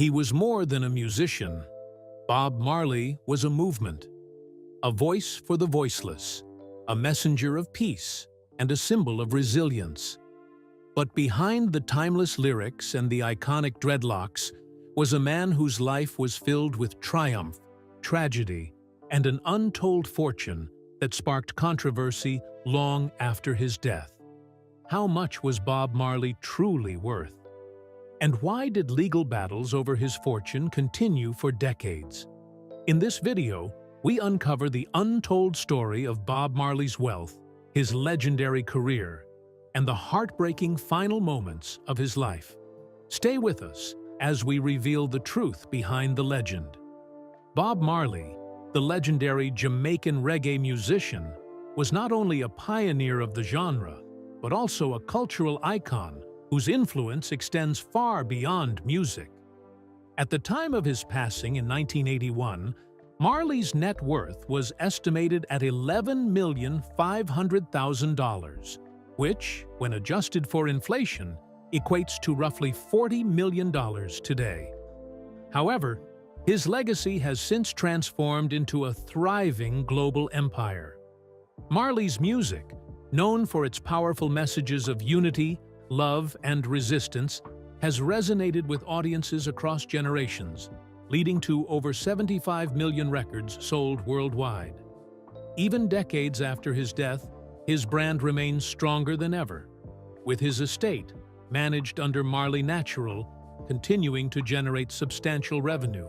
He was more than a musician. Bob Marley was a movement, a voice for the voiceless, a messenger of peace, and a symbol of resilience. But behind the timeless lyrics and the iconic dreadlocks was a man whose life was filled with triumph, tragedy, and an untold fortune that sparked controversy long after his death. How much was Bob Marley truly worth? And why did legal battles over his fortune continue for decades? In this video, we uncover the untold story of Bob Marley's wealth, his legendary career, and the heartbreaking final moments of his life. Stay with us as we reveal the truth behind the legend. Bob Marley, the legendary Jamaican reggae musician, was not only a pioneer of the genre, but also a cultural icon whose influence extends far beyond music. At the time of his passing in 1981, Marley's net worth was estimated at $11,500,000, which, when adjusted for inflation, equates to roughly $40 million today. However, his legacy has since transformed into a thriving global empire. Marley's music, known for its powerful messages of unity, love, and resistance, has resonated with audiences across generations, leading to over 75 million records sold worldwide. Even decades after his death, his brand remains stronger than ever, with his estate, managed under Marley Natural, continuing to generate substantial revenue.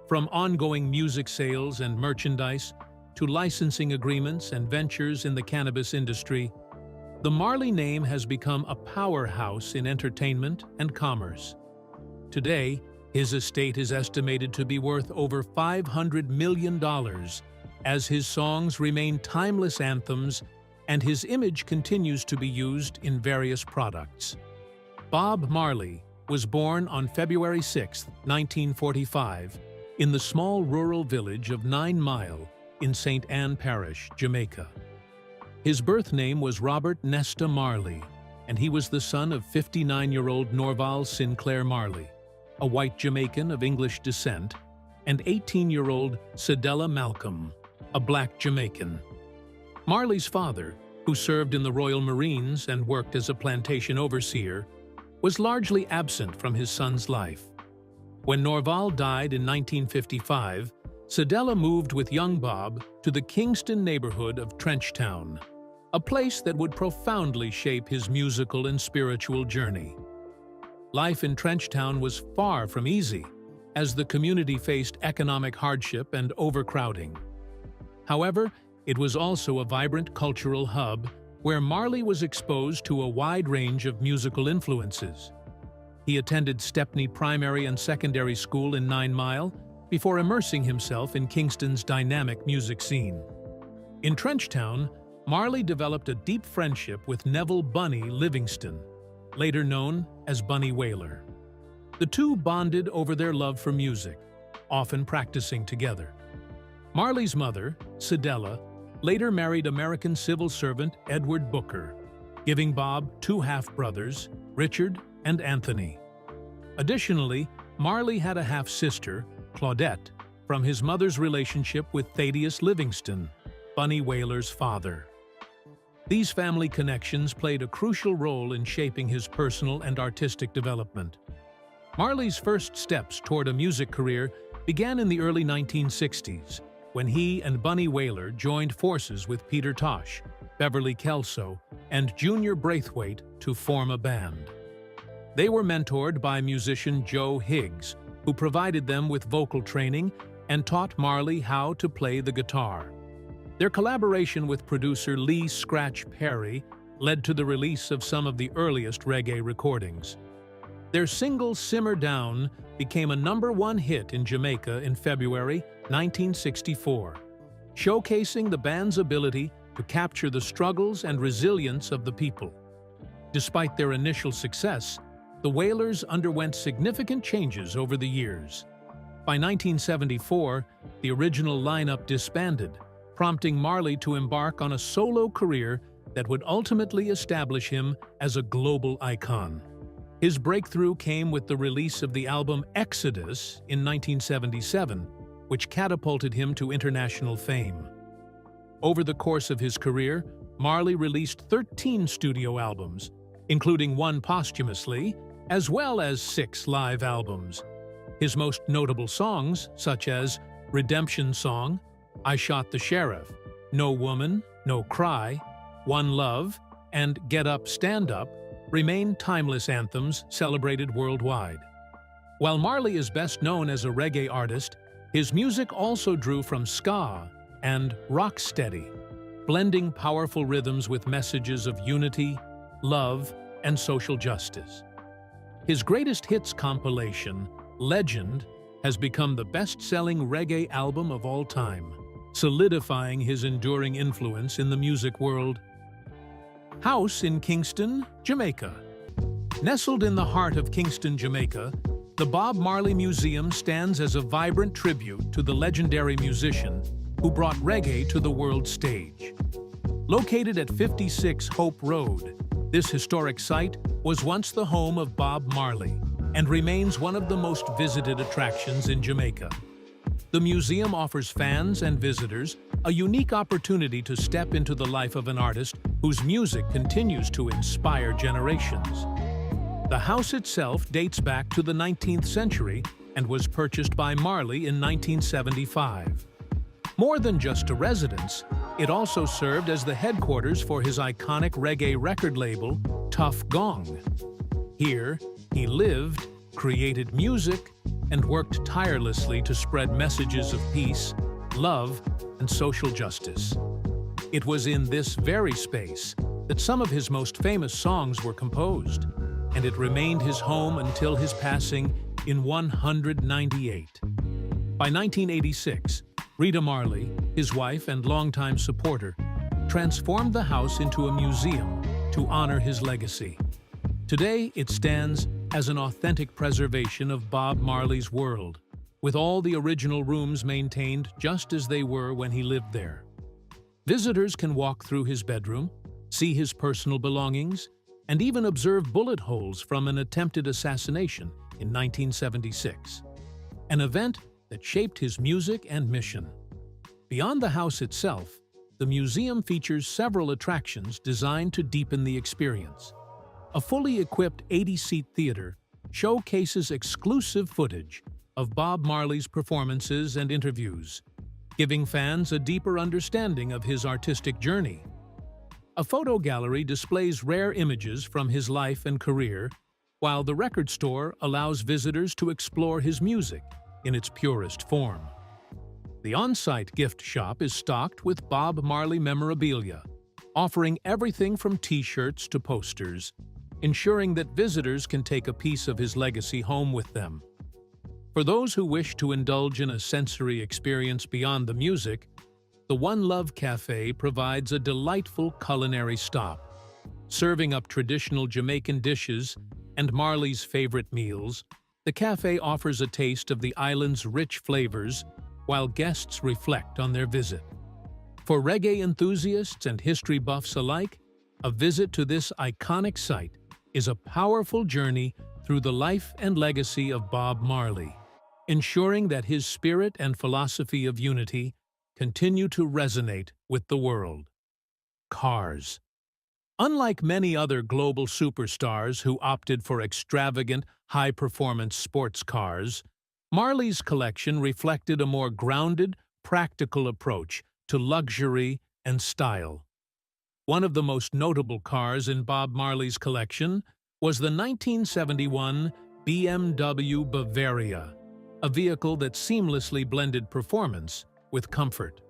From ongoing music sales and merchandise to licensing agreements and ventures in the cannabis industry, the Marley name has become a powerhouse in entertainment and commerce. Today, his estate is estimated to be worth over $500 million, as his songs remain timeless anthems and his image continues to be used in various products. Bob Marley was born on February 6, 1945, in the small rural village of 9 Mile in St. Anne Parish, Jamaica. His birth name was Robert Nesta Marley, and he was the son of 59-year-old Norval Sinclair Marley, a white Jamaican of English descent, and 18-year-old Cedella Malcolm, a black Jamaican. Marley's father, who served in the Royal Marines and worked as a plantation overseer, was largely absent from his son's life. When Norval died in 1955, Cedella moved with young Bob to the Kingston neighborhood of Trenchtown, a place that would profoundly shape his musical and spiritual journey. Life in Trenchtown was far from easy, as the community faced economic hardship and overcrowding. However, it was also a vibrant cultural hub where Marley was exposed to a wide range of musical influences. He attended Stepney Primary and Secondary School in 9 Mile before immersing himself in Kingston's dynamic music scene. In Trenchtown, Marley developed a deep friendship with Neville "Bunny" Livingston, later known as Bunny Wailer. The two bonded over their love for music, often practicing together. Marley's mother, Cedella, later married American civil servant Edward Booker, giving Bob 2 half-brothers, Richard and Anthony. Additionally, Marley had a half-sister, Claudette, from his mother's relationship with Thaddeus Livingston, Bunny Wailer's father. These family connections played a crucial role in shaping his personal and artistic development. Marley's first steps toward a music career began in the early 1960s, when he and Bunny Wailer joined forces with Peter Tosh, Beverly Kelso, and Junior Braithwaite to form a band. They were mentored by musician Joe Higgs, who provided them with vocal training and taught Marley how to play the guitar. Their collaboration with producer Lee "Scratch" Perry led to the release of some of the earliest reggae recordings. Their single "Simmer Down" became a #1 hit in Jamaica in February 1964, showcasing the band's ability to capture the struggles and resilience of the people. Despite their initial success, the Wailers underwent significant changes over the years. By 1974, the original lineup disbanded, prompting Marley to embark on a solo career that would ultimately establish him as a global icon. His breakthrough came with the release of the album Exodus in 1977, which catapulted him to international fame. Over the course of his career, Marley released 13 studio albums, including one posthumously, as well as 6 live albums. His most notable songs, such as Redemption Song, I Shot the Sheriff, No Woman, No Cry, One Love, and Get Up, Stand Up, remain timeless anthems celebrated worldwide. While Marley is best known as a reggae artist, his music also drew from ska and rocksteady, blending powerful rhythms with messages of unity, love, and social justice. His greatest hits compilation, Legend, has become the best-selling reggae album of all time, solidifying his enduring influence in the music world. House in Kingston, Jamaica. Nestled in the heart of Kingston, Jamaica, the Bob Marley Museum stands as a vibrant tribute to the legendary musician who brought reggae to the world stage. Located at 56 Hope Road, this historic site was once the home of Bob Marley and remains one of the most visited attractions in Jamaica. The museum offers fans and visitors a unique opportunity to step into the life of an artist whose music continues to inspire generations. The house itself dates back to the 19th century and was purchased by Marley in 1975. More than just a residence, it also served as the headquarters for his iconic reggae record label, Tough Gong. Here, he lived, created music, and worked tirelessly to spread messages of peace, love, and social justice. It was in this very space that some of his most famous songs were composed, and it remained his home until his passing in 198. By 1986, Rita Marley, his wife and longtime supporter, transformed the house into a museum to honor his legacy. Today, it stands as an authentic preservation of Bob Marley's world, with all the original rooms maintained just as they were when he lived there. Visitors can walk through his bedroom, see his personal belongings, and even observe bullet holes from an attempted assassination in 1976, an event that shaped his music and mission. Beyond the house itself, the museum features several attractions designed to deepen the experience. A fully equipped 80-seat theater showcases exclusive footage of Bob Marley's performances and interviews, giving fans a deeper understanding of his artistic journey. A photo gallery displays rare images from his life and career, while the record store allows visitors to explore his music in its purest form. The on-site gift shop is stocked with Bob Marley memorabilia, offering everything from T-shirts to posters, ensuring that visitors can take a piece of his legacy home with them. For those who wish to indulge in a sensory experience beyond the music, the One Love Cafe provides a delightful culinary stop. Serving up traditional Jamaican dishes and Marley's favorite meals, the cafe offers a taste of the island's rich flavors while guests reflect on their visit. For reggae enthusiasts and history buffs alike, a visit to this iconic site is a powerful journey through the life and legacy of Bob Marley, ensuring that his spirit and philosophy of unity continue to resonate with the world. Cars. Unlike many other global superstars who opted for extravagant, high-performance sports cars, Marley's collection reflected a more grounded, practical approach to luxury and style. One of the most notable cars in Bob Marley's collection was the 1971 BMW Bavaria, a vehicle that seamlessly blended performance with comfort.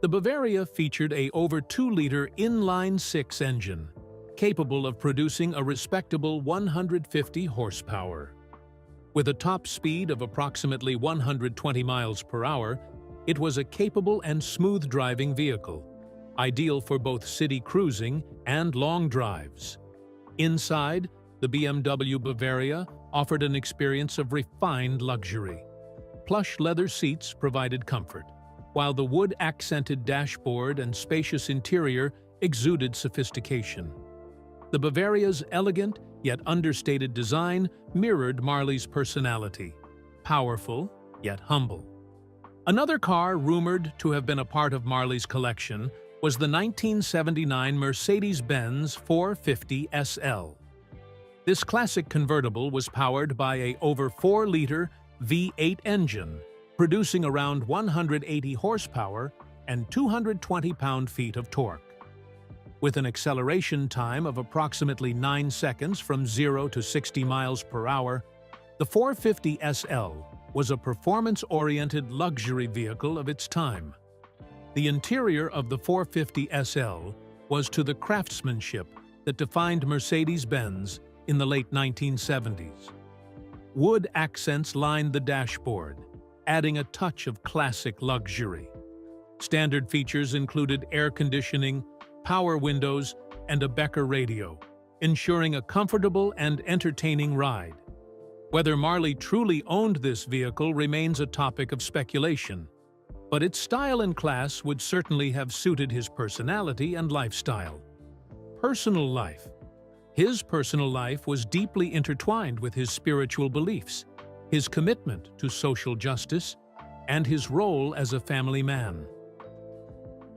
The Bavaria featured a over 2-liter inline-six engine, capable of producing a respectable 150 horsepower. With a top speed of approximately 120 miles per hour, it was a capable and smooth-driving vehicle, ideal for both city cruising and long drives. Inside, the BMW Bavaria offered an experience of refined luxury. Plush leather seats provided comfort, while the wood-accented dashboard and spacious interior exuded sophistication. The Bavaria's elegant yet understated design mirrored Marley's personality, powerful yet humble. Another car rumored to have been a part of Marley's collection was the 1979 Mercedes-Benz 450 SL. This classic convertible was powered by a over 4-liter V8 engine, producing around 180 horsepower and 220 pound-feet of torque. With an acceleration time of approximately 9 seconds from 0 to 60 miles per hour, the 450 SL was a performance-oriented luxury vehicle of its time. The interior of the 450 SL was to the craftsmanship that defined Mercedes-Benz in the late 1970s. Wood accents lined the dashboard, adding a touch of classic luxury. Standard features included air conditioning, power windows, and a Becker radio, ensuring a comfortable and entertaining ride. Whether Marley truly owned this vehicle remains a topic of speculation, but its style and class would certainly have suited his personality and lifestyle. Personal life. His personal life was deeply intertwined with his spiritual beliefs, his commitment to social justice, and his role as a family man.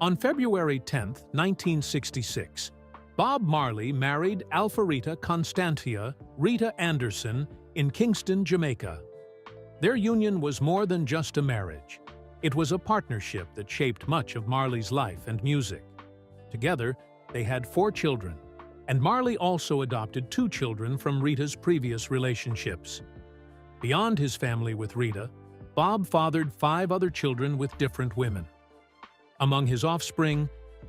On February 10, 1966, Bob Marley married Alpharita Constantia Rita Anderson in Kingston, Jamaica. Their union was more than just a marriage. It was a partnership that shaped much of Marley's life and music. Together, they had 4 children, and Marley also adopted 2 children from Rita's previous relationships. Beyond his family with Rita, Bob fathered 5 other children with different women. Among his offspring,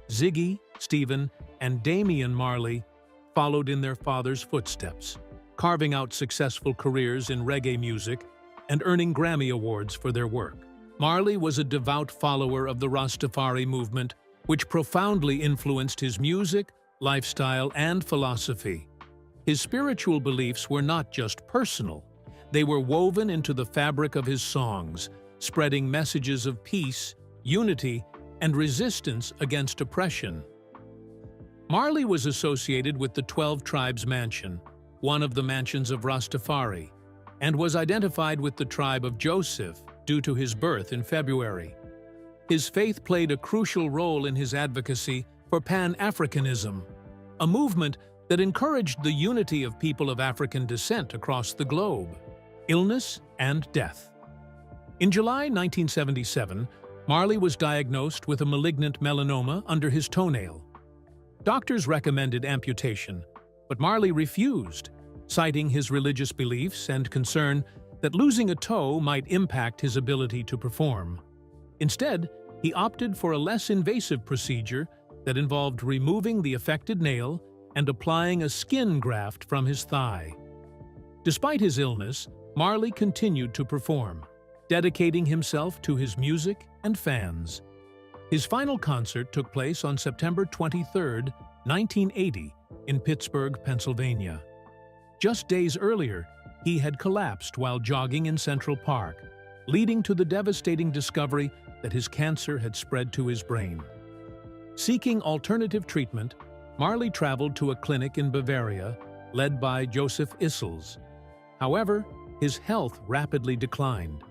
Ziggy, Stephen, and Damian Marley followed in their father's footsteps, carving out successful careers in reggae music and earning Grammy Awards for their work. Marley was a devout follower of the Rastafari movement, which profoundly influenced his music, lifestyle, and philosophy. His spiritual beliefs were not just personal. They were woven into the fabric of his songs, spreading messages of peace, unity, and resistance against oppression. Marley was associated with the 12 Tribes Mansion, one of the mansions of Rastafari, and was identified with the tribe of Joseph due to his birth in February. His faith played a crucial role in his advocacy for Pan-Africanism, a movement that encouraged the unity of people of African descent across the globe. Illness and death. In July 1977, Marley was diagnosed with a malignant melanoma under his toenail. Doctors recommended amputation, but Marley refused, citing his religious beliefs and concern that losing a toe might impact his ability to perform. Instead, he opted for a less invasive procedure that involved removing the affected nail and applying a skin graft from his thigh. Despite his illness, Marley continued to perform, dedicating himself to his music and fans. His final concert took place on September 23, 1980, in Pittsburgh, Pennsylvania. Just days earlier, he had collapsed while jogging in Central Park, leading to the devastating discovery that his cancer had spread to his brain. Seeking alternative treatment, Marley traveled to a clinic in Bavaria led by Joseph Issels. However, his health rapidly declined,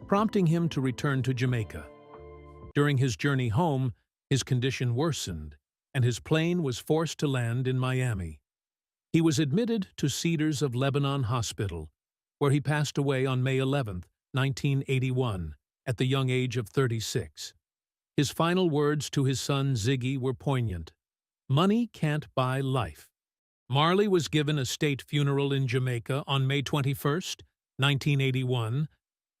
prompting him to return to Jamaica. During his journey home, his condition worsened, and his plane was forced to land in Miami. He was admitted to Cedars of Lebanon Hospital, where he passed away on May 11, 1981, at the young age of 36. His final words to his son Ziggy were poignant. "Money can't buy life." Marley was given a state funeral in Jamaica on May 21, 1981.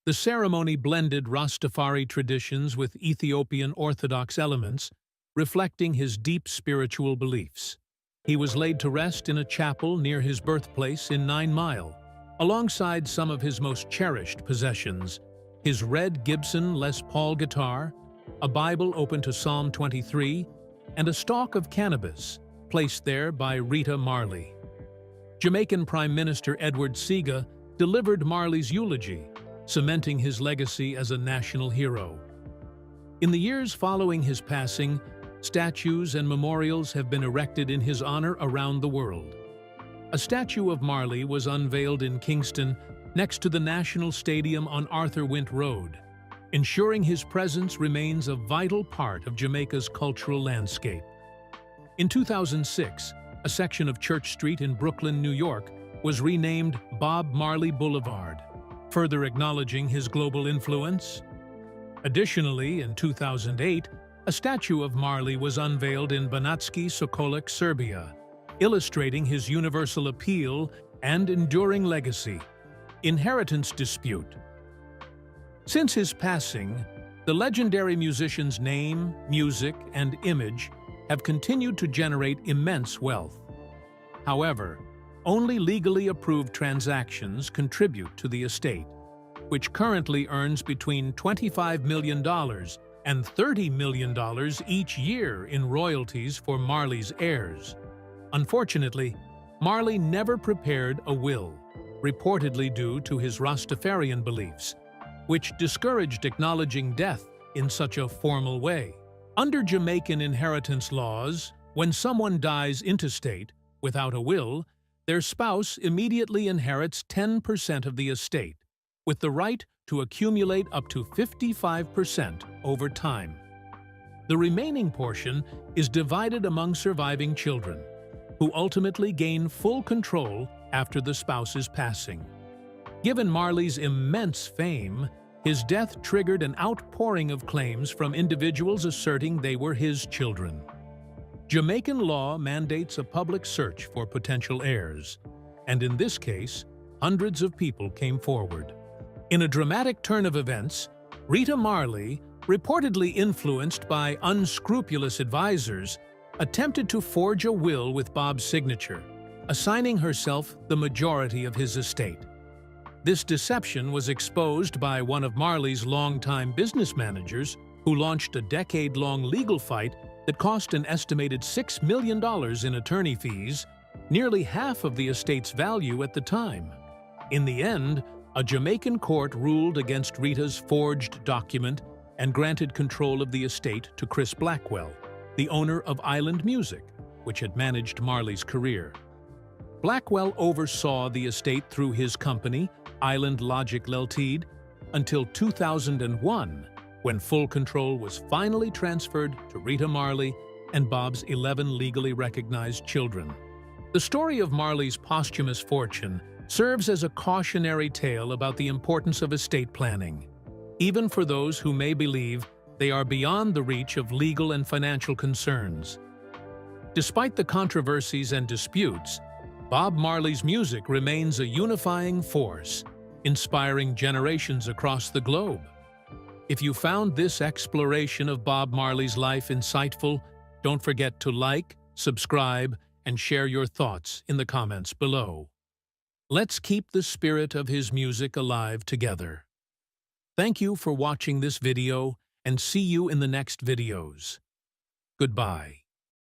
The ceremony blended Rastafari traditions with Ethiopian Orthodox elements, reflecting his deep spiritual beliefs. He was laid to rest in a chapel near his birthplace in 9 Mile, alongside some of his most cherished possessions: his red Gibson Les Paul guitar, a Bible open to Psalm 23, and a stalk of cannabis, placed there by Rita Marley. Jamaican Prime Minister Edward Seaga delivered Marley's eulogy, cementing his legacy as a national hero. In the years following his passing, statues and memorials have been erected in his honor around the world. a statue of Marley was unveiled in Kingston next to the National Stadium on Arthur Wint Road, ensuring his presence remains a vital part of Jamaica's cultural landscape. In 2006, a section of Church Street in Brooklyn, New York, was renamed Bob Marley Boulevard, further acknowledging his global influence. Additionally, in 2008, a statue of Marley was unveiled in Banatski Sokolic, Serbia, illustrating his universal appeal and enduring legacy. Inheritance dispute. Since his passing, the legendary musician's name, music, and image have continued to generate immense wealth. However, only legally approved transactions contribute to the estate, which currently earns between $25 million and $30 million each year in royalties for Marley's heirs. Unfortunately, Marley never prepared a will, reportedly due to his Rastafarian beliefs, which discouraged acknowledging death in such a formal way. Under Jamaican inheritance laws, when someone dies intestate, without a will, their spouse immediately inherits 10% of the estate, with the right to accumulate up to 55% over time. The remaining portion is divided among surviving children, who ultimately gain full control after the spouse's passing. Given Marley's immense fame, his death triggered an outpouring of claims from individuals asserting they were his children. Jamaican law mandates a public search for potential heirs, and in this case, hundreds of people came forward. In a dramatic turn of events, Rita Marley, reportedly influenced by unscrupulous advisors, attempted to forge a will with Bob's signature, assigning herself the majority of his estate. This deception was exposed by one of Marley's longtime business managers, who launched a decade-long legal fight that cost an estimated $6 million in attorney fees, nearly half of the estate's value at the time. In the end, a Jamaican court ruled against Rita's forged document and granted control of the estate to Chris Blackwell, the owner of Island Music, which had managed Marley's career. Blackwell oversaw the estate through his company, Island Logic Ltd., until 2001, when full control was finally transferred to Rita Marley and Bob's 11 legally recognized children. The story of Marley's posthumous fortune serves as a cautionary tale about the importance of estate planning, even for those who may believe they are beyond the reach of legal and financial concerns. Despite the controversies and disputes, Bob Marley's music remains a unifying force, inspiring generations across the globe. If you found this exploration of Bob Marley's life insightful, don't forget to like, subscribe, and share your thoughts in the comments below. Let's keep the spirit of his music alive together. Thank you for watching this video, and see you in the next videos. Goodbye.